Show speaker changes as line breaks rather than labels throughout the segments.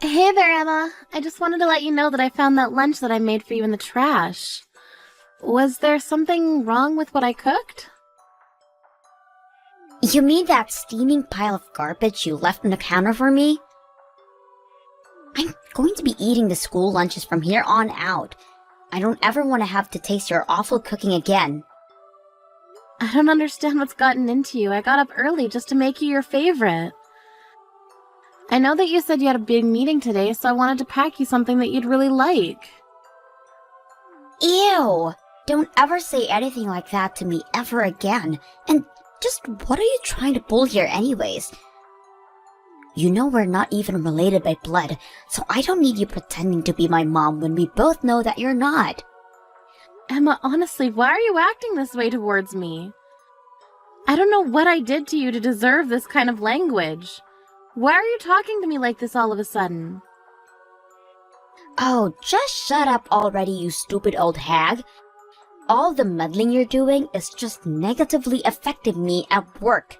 Hey there, Emma. I just wanted to let you know that I found that lunch that I made for you in the trash. Was there something wrong with what I cooked?
You mean that steaming pile of garbage you left on the counter for me? I'm going to be eating the school lunches from here on out. I don't ever want to have to taste your awful cooking again.
I don't understand what's gotten into you. I got up early just to make you your favorite. I know that you said you had a big meeting today, so I wanted to pack you something that you'd really like.
Ew! Don't ever say anything like that to me ever again. And just what are you trying to pull here anyways? You know we're not even related by blood, so I don't need you pretending to be my mom when we both know that you're not.
Emma, honestly, why are you acting this way towards me? I don't know what I did to you to deserve this kind of language. Why are you talking to me like this all of a sudden?
Oh, just shut up already, you stupid old hag. All the meddling you're doing is just negatively affecting me at work.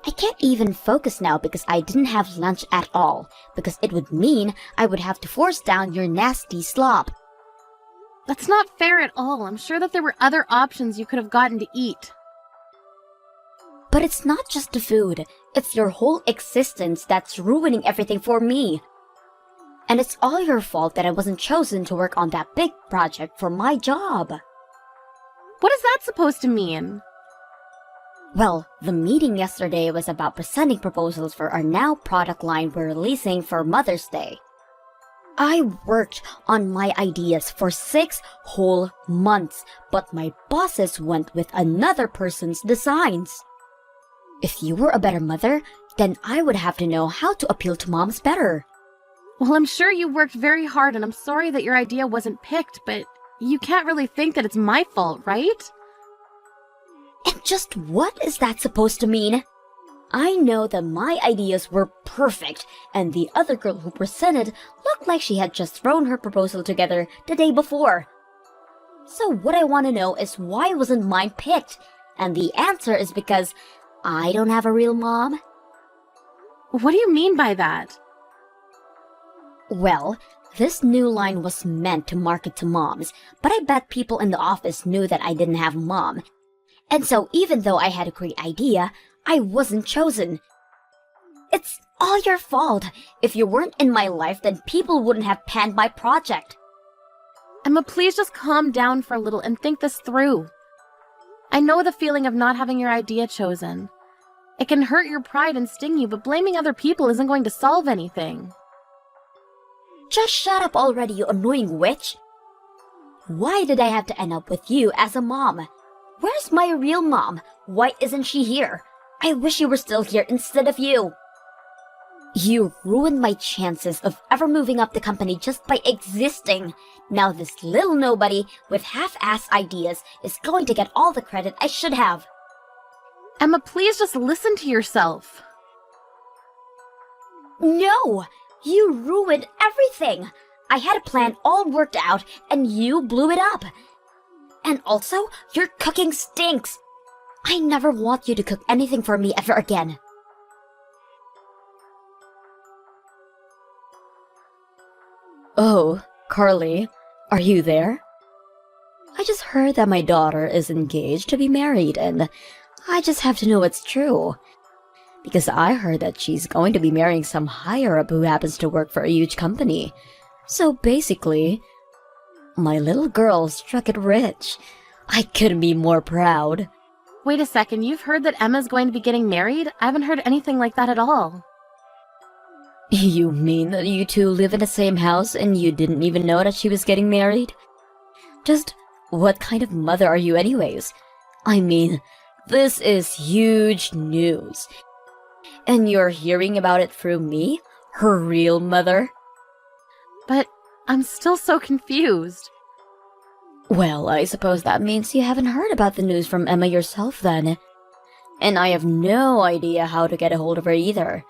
I can't even focus now because I didn't have lunch at all, because it would mean I would have to force down your nasty slop.
That's not fair at all. I'm sure that there were other options you could have gotten to eat.
But it's not just the food, it's your whole existence that's ruining everything for me. And it's all your fault that I wasn't chosen to work on that big project for my job.
What is that supposed to mean?
Well, the meeting yesterday was about presenting proposals for our now product line we're releasing for Mother's Day. I worked on my ideas for 6 whole months, but my bosses went with another person's designs. If you were a better mother, then I would have to know how to appeal to moms better.
Well, I'm sure you worked very hard, and I'm sorry that your idea wasn't picked, but you can't really think that it's my fault, right?
And just what is that supposed to mean? I know that my ideas were perfect, and the other girl who presented looked like she had just thrown her proposal together the day before. So what I want to know is why wasn't mine picked? And the answer is because I don't have a real mom.
What do you mean by that?
Well, this new line was meant to market to moms, but I bet people in the office knew that I didn't have a mom. And so even though I had a great idea, I wasn't chosen. It's all your fault. If you weren't in my life, then people wouldn't have panned my project.
Emma, please just calm down for a little and think this through. I know the feeling of not having your idea chosen. It can hurt your pride and sting you, but blaming other people isn't going to solve anything.
Just shut up already, you annoying witch. Why did I have to end up with you as a mom? Where's my real mom? Why isn't she here? I wish you were still here instead of you. You ruined my chances of ever moving up the company just by existing. Now this little nobody with half-ass ideas is going to get all the credit I should have.
Emma, please just listen to yourself.
No! You ruined everything! I had a plan all worked out, and you blew it up. And also, your cooking stinks. I never want you to cook anything for me ever again.
Oh, Carly, are you there? I just heard that my daughter is engaged to be married, and I just have to know it's true. Because I heard that she's going to be marrying some higher-up who happens to work for a huge company. So basically, my little girl struck it rich. I couldn't be more proud.
Wait a second, you've heard that Emma's going to be getting married? I haven't heard anything like that at all.
You mean that you two live in the same house and you didn't even know that she was getting married? Just what kind of mother are you anyways? I mean, this is huge news. And you're hearing about it through me? Her real mother?
But I'm still so confused.
Well, I suppose that means you haven't heard about the news from Emma yourself then. And I have no idea how to get a hold of her either.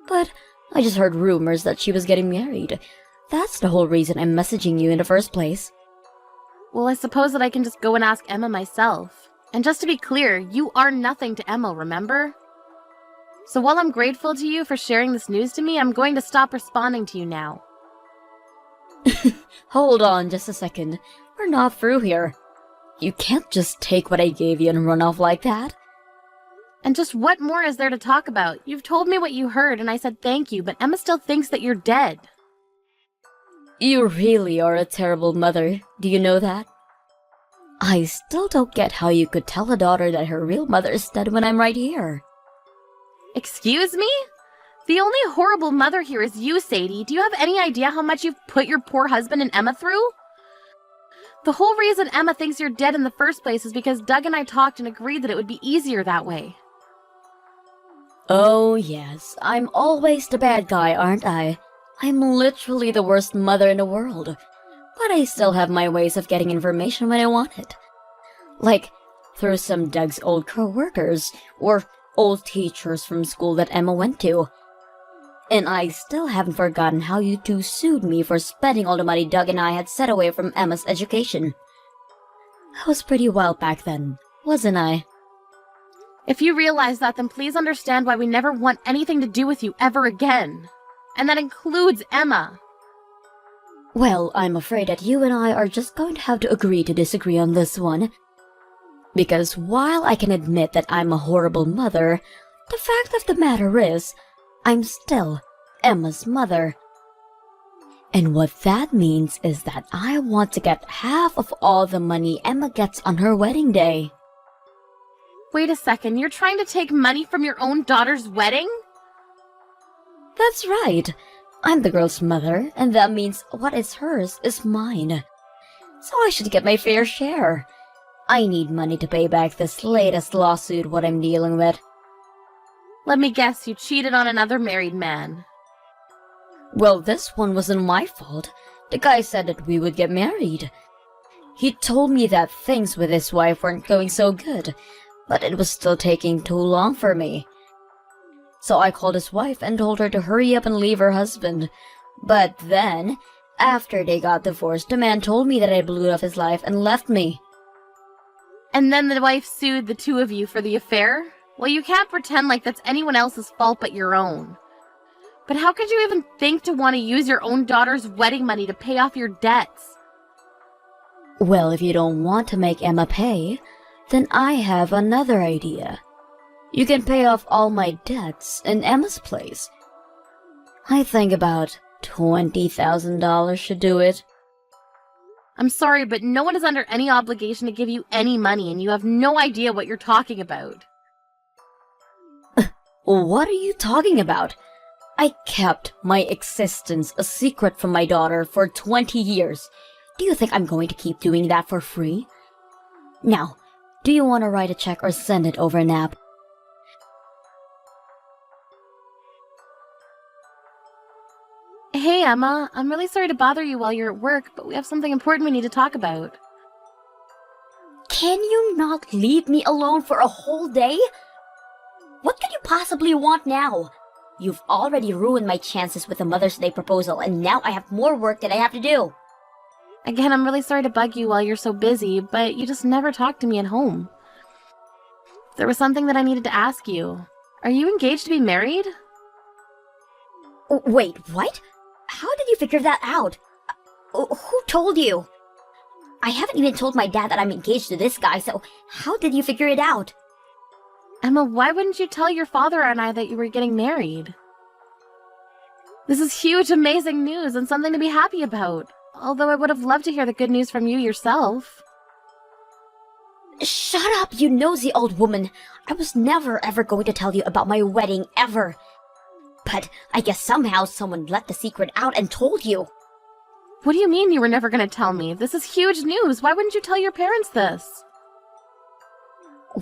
But I just heard rumors that she was getting married. That's the whole reason I'm messaging you in the first place.
Well, I suppose that I can just go and ask Emma myself. And just to be clear, you are nothing to Emma, remember? So while I'm grateful to you for sharing this news to me, I'm going to stop responding to you now.
Hold on just a second. We're not through here. You can't just take what I gave you and run off like that.
And just what more is there to talk about? You've told me what you heard and I said thank you, but Emma still thinks that you're dead.
You really are a terrible mother. Do you know that? I still don't get how you could tell a daughter that her real mother is dead when I'm right here.
Excuse me? The only horrible mother here is you, Sadie. Do you have any idea how much you've put your poor husband and Emma through? The whole reason Emma thinks you're dead in the first place is because Doug and I talked and agreed that it would be easier that way.
Oh yes, I'm always the bad guy, aren't I? I'm literally the worst mother in the world. But I still have my ways of getting information when I want it. Like, through some Doug's old co-workers, or old teachers from school that Emma went to. And I still haven't forgotten how you two sued me for spending all the money Doug and I had set away from Emma's education. I was pretty wild back then, wasn't I?
If you realize that, then please understand why we never want anything to do with you ever again. And that includes Emma.
Well, I'm afraid that you and I are just going to have to agree to disagree on this one. Because while I can admit that I'm a horrible mother, the fact of the matter is, I'm still Emma's mother. And what that means is that I want to get half of all the money Emma gets on her wedding day.
Wait a second, you're trying to take money from your own daughter's wedding?
That's right. I'm the girl's mother, and that means what is hers is mine. So I should get my fair share. I need money to pay back this latest lawsuit what I'm dealing with.
Let me guess, you cheated on another married man.
Well, this one wasn't my fault. The guy said that we would get married. He told me that things with his wife weren't going so good, but it was still taking too long for me. So I called his wife and told her to hurry up and leave her husband. But then, after they got divorced, the man told me that I blew off his life and left me.
And then the wife sued the two of you for the affair? Well, you can't pretend like that's anyone else's fault but your own. But how could you even think to want to use your own daughter's wedding money to pay off your debts?
Well, if you don't want to make Emma pay, then I have another idea. You can pay off all my debts in Emma's place. I think about $20,000 should do it.
I'm sorry, but no one is under any obligation to give you any money, and you have no idea what you're talking about.
What are you talking about? I kept my existence a secret from my daughter for 20 years. Do you think I'm going to keep doing that for free? Now, do you want to write a check or send it over an app?
Hey, Emma, I'm really sorry to bother you while you're at work, but we have something important we need to talk about.
Can you not leave me alone for a whole day? What could you possibly want now? You've already ruined my chances with the Mother's Day proposal, and now I have more work that I have to do.
Again, I'm really sorry to bug you while you're so busy, but you just never talk to me at home. There was something that I needed to ask you. Are you engaged to be married?
Wait, what? How did you figure that out? Who told you? I haven't even told my dad that I'm engaged to this guy, so how did you figure it out?
Emma, why wouldn't you tell your father and I that you were getting married? This is huge, amazing news and something to be happy about. Although I would have loved to hear the good news from you yourself.
Shut up, you nosy old woman. I was never ever going to tell you about my wedding, ever. But I guess somehow someone let the secret out and told you.
What do you mean you were never going to tell me? This is huge news. Why wouldn't you tell your parents this?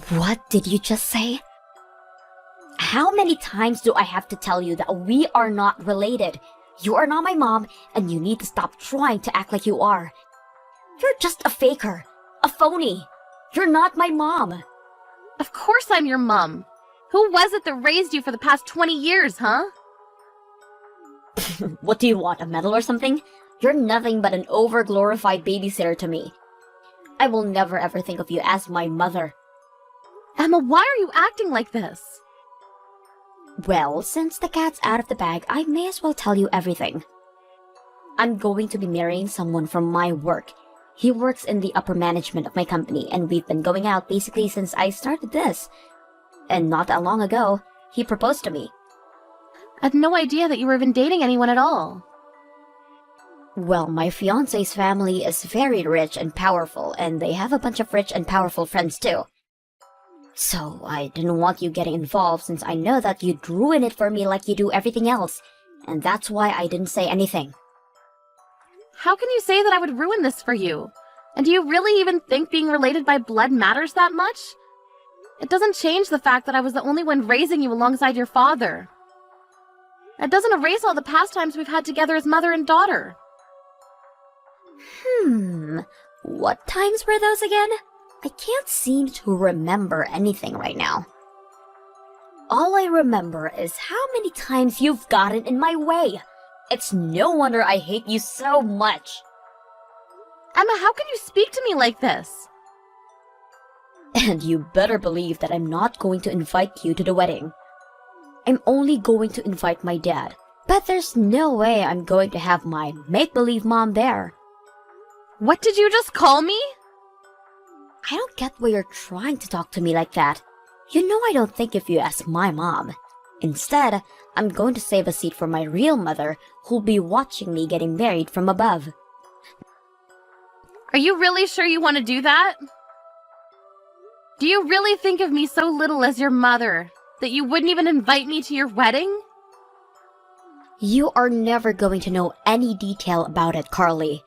What did you just say? How many times do I have to tell you that we are not related? You are not my mom, and you need to stop trying to act like you are. You're just a faker, a phony. You're not my mom.
Of course I'm your mom. Who was it that raised you for the past 20 years, huh?
What do you want, a medal or something? You're nothing but an over-glorified babysitter to me. I will never ever think of you as my mother.
Emma, why are you acting like this?
Well, since the cat's out of the bag, I may as well tell you everything. I'm going to be marrying someone from my work. He works in the upper management of my company, and we've been going out basically since I started this. And not that long ago, he proposed to me.
I had no idea that you were even dating anyone at all.
Well, my fiancé's family is very rich and powerful, and they have a bunch of rich and powerful friends too. So, I didn't want you getting involved since I know that you'd ruin it for me like you do everything else, and that's why I didn't say anything.
How can you say that I would ruin this for you? And do you really even think being related by blood matters that much? It doesn't change the fact that I was the only one raising you alongside your father. It doesn't erase all the past times we've had together as mother and daughter.
What times were those again? I can't seem to remember anything right now. All I remember is how many times you've gotten in my way. It's no wonder I hate you so much.
Emma, how can you speak to me like this?
And you better believe that I'm not going to invite you to the wedding. I'm only going to invite my dad. But there's no way I'm going to have my make-believe mom there.
What did you just call me?
I don't get why you're trying to talk to me like that. You know I don't think of you as my mom. Instead, I'm going to save a seat for my real mother, who'll be watching me getting married from above.
Are you really sure you want to do that? Do you really think of me so little as your mother that you wouldn't even invite me to your wedding?
You are never going to know any detail about it, Carly.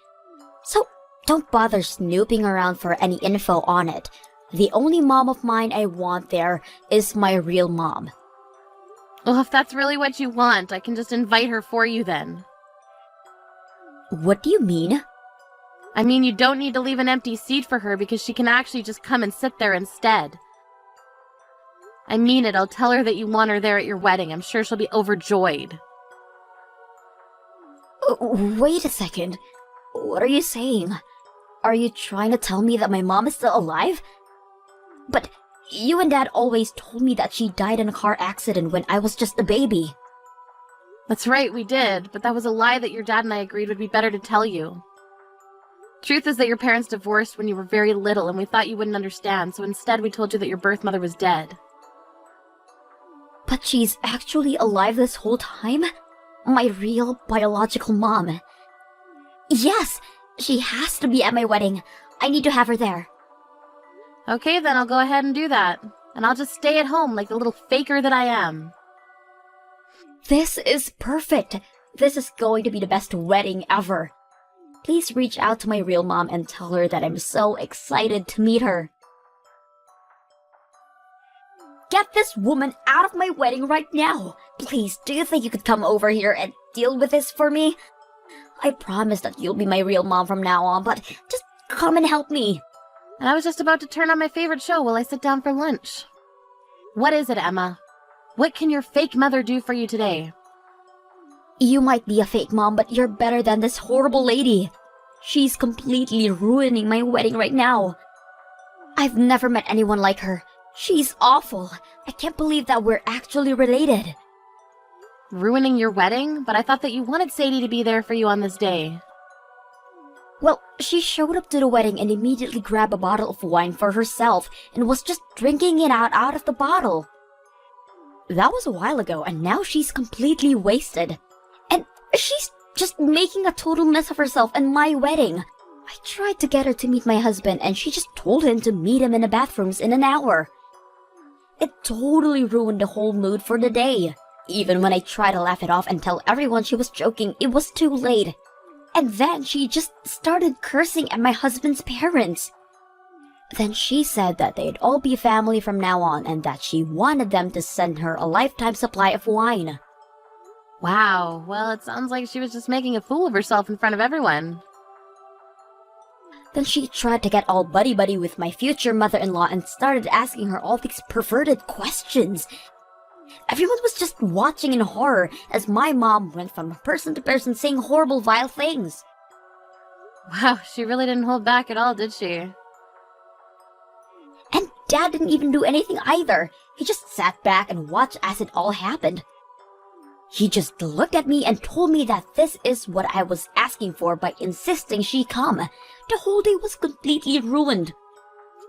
So don't bother snooping around for any info on it. The only mom of mine I want there is my real mom.
Well, if that's really what you want, I can just invite her for you then.
What do you mean?
I mean, you don't need to leave an empty seat for her because she can actually just come and sit there instead. I mean it, I'll tell her that you want her there at your wedding. I'm sure she'll be overjoyed.
Wait a second. What are you saying? Are you trying to tell me that my mom is still alive? But you and Dad always told me that she died in a car accident when I was just a baby.
That's right, we did, but that was a lie that your dad and I agreed would be better to tell you. Truth is that your parents divorced when you were very little and we thought you wouldn't understand, so instead we told you that your birth mother was dead.
But she's actually alive this whole time? My real biological mom. Yes, she has to be at my wedding. I need to have her there.
Okay, then I'll go ahead and do that. And I'll just stay at home like the little faker that I am.
This is perfect. This is going to be the best wedding ever. Please reach out to my real mom and tell her that I'm so excited to meet her. Get this woman out of my wedding right now. Please, do you think you could come over here and deal with this for me? I promise that you'll be my real mom from now on, but just come and help me.
And I was just about to turn on my favorite show while I sit down for lunch. What is it, Emma? What can your fake mother do for you today?
You might be a fake mom, but you're better than this horrible lady. She's completely ruining my wedding right now. I've never met anyone like her. She's awful. I can't believe that we're actually related.
Ruining your wedding? But I thought that you wanted Sadie to be there for you on this day.
Well, she showed up to the wedding and immediately grabbed a bottle of wine for herself and was just drinking it out of the bottle. That was a while ago, and now she's completely wasted. And she's just making a total mess of herself and my wedding. I tried to get her to meet my husband, and she just told him to meet him in the bathrooms in an hour. It totally ruined the whole mood for the day. Even when I tried to laugh it off and tell everyone she was joking, it was too late. And then she just started cursing at my husband's parents. Then she said that they'd all be family from now on and that she wanted them to send her a lifetime supply of wine.
Wow, well, it sounds like she was just making a fool of herself in front of everyone.
Then she tried to get all buddy-buddy with my future mother-in-law and started asking her all these perverted questions. Everyone was just watching in horror as my mom went from person to person saying horrible, vile things.
Wow, she really didn't hold back at all, did she?
And Dad didn't even do anything either. He just sat back and watched as it all happened. He just looked at me and told me that this is what I was asking for by insisting she come. The whole day was completely ruined.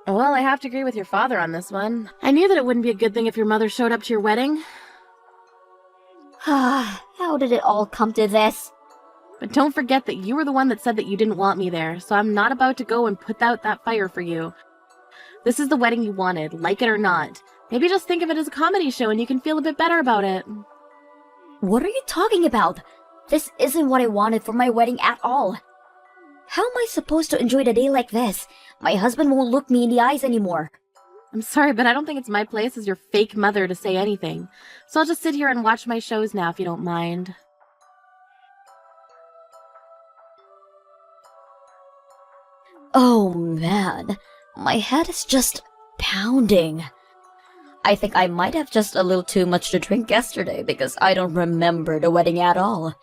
Well, I have to agree with your father on this one. I knew that it wouldn't be a good thing if your mother showed up to your wedding.
How did it all come to this?
But don't forget that you were the one that said that you didn't want me there, so I'm not about to go and put out that fire for you. This is the wedding you wanted, like it or not. Maybe just think of it as a comedy show and you can feel a bit better about it.
What are you talking about? This isn't what I wanted for my wedding at all. How am I supposed to enjoy the day like this? My husband won't look me in the eyes anymore.
I'm sorry, but I don't think it's my place as your fake mother to say anything. So I'll just sit here and watch my shows now if you don't mind.
Oh man, my head is just pounding. I think I might have just a little too much to drink yesterday because I don't remember the wedding at all.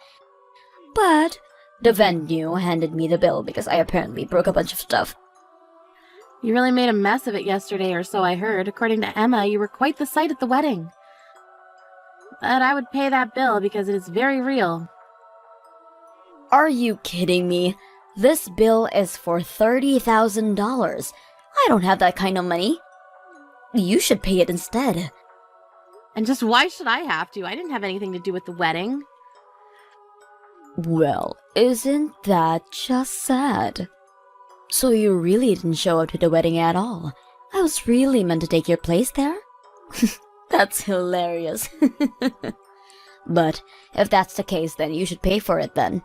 But the venue handed me the bill because I apparently broke a bunch of stuff.
You really made a mess of it yesterday, or so I heard. According to Emma, you were quite the sight at the wedding. But I would pay that bill because it is very real.
Are you kidding me? This bill is for $30,000. I don't have that kind of money. You should pay it instead.
And just why should I have to? I didn't have anything to do with the wedding.
Well, isn't that just sad? So you really didn't show up to the wedding at all. I was really meant to take your place there? That's hilarious. But if that's the case, then you should pay for it then.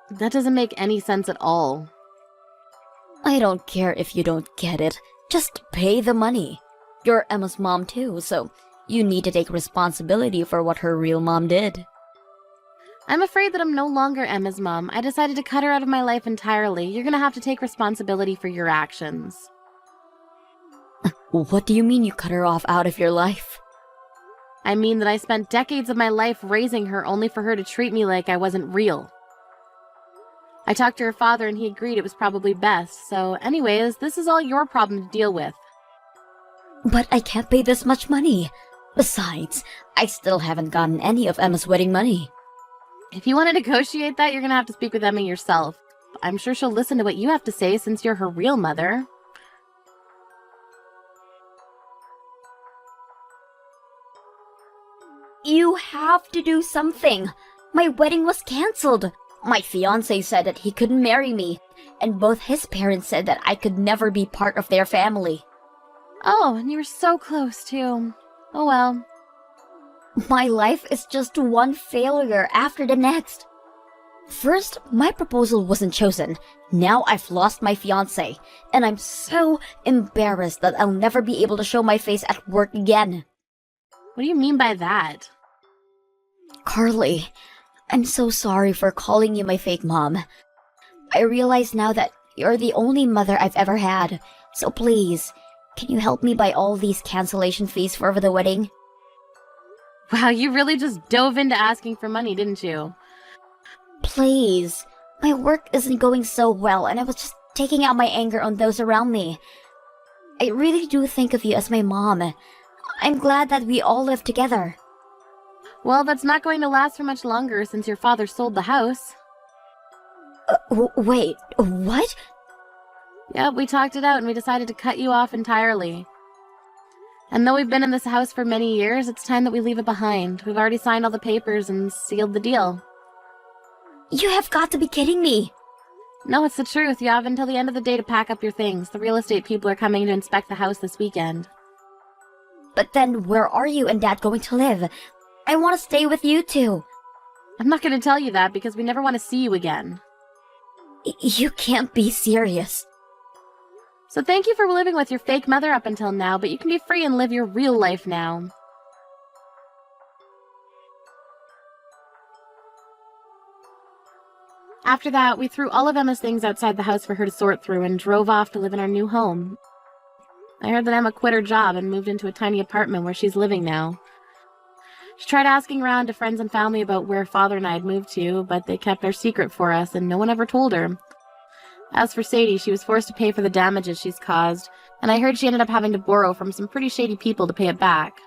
That doesn't make any sense at all.
I don't care if you don't get it. Just pay the money. You're Emma's mom too, so you need to take responsibility for what her real mom did.
I'm afraid that I'm no longer Emma's mom. I decided to cut her out of my life entirely. You're gonna have to take responsibility for your actions.
What do you mean you cut her off out of your life?
I mean that I spent decades of my life raising her only for her to treat me like I wasn't real. I talked to her father and he agreed it was probably best, so anyways, this is all your problem to deal with.
But I can't pay this much money. Besides, I still haven't gotten any of Emma's wedding money.
If you want to negotiate that, you're gonna have to speak with Emma yourself. I'm sure she'll listen to what you have to say since you're her real mother.
You have to do something. My wedding was cancelled. My fiancé said that he couldn't marry me, and both his parents said that I could never be part of their family.
Oh, and you were so close, too. Oh well.
My life is just one failure after the next. First, my proposal wasn't chosen. Now I've lost my fiancé, and I'm so embarrassed that I'll never be able to show my face at work again.
What do you mean by that?
Carly, I'm so sorry for calling you my fake mom. I realize now that you're the only mother I've ever had, so please, can you help me buy all these cancellation fees for the wedding?
Wow, you really just dove into asking for money, didn't you?
Please. My work isn't going so well, and I was just taking out my anger on those around me. I really do think of you as my mom. I'm glad that we all live together.
Well, that's not going to last for much longer since your father sold the house.
Wait, what?
Yep, we talked it out and we decided to cut you off entirely. And though we've been in this house for many years, it's time that we leave it behind. We've already signed all the papers and sealed the deal.
You have got to be kidding me.
No, it's the truth. You have until the end of the day to pack up your things. The real estate people are coming to inspect the house this weekend.
But then where are you and Dad going to live? I want to stay with you two.
I'm not going to tell you that because we never want to see you again.
You can't be serious.
So thank you for living with your fake mother up until now, but you can be free and live your real life now. After that, we threw all of Emma's things outside the house for her to sort through and drove off to live in our new home. I heard that Emma quit her job and moved into a tiny apartment where she's living now. She tried asking around to friends and family about where Father and I had moved to, but they kept their secret for us and no one ever told her. As for Sadie, she was forced to pay for the damages she's caused, And I heard she ended up having to borrow from some pretty shady people to pay it back.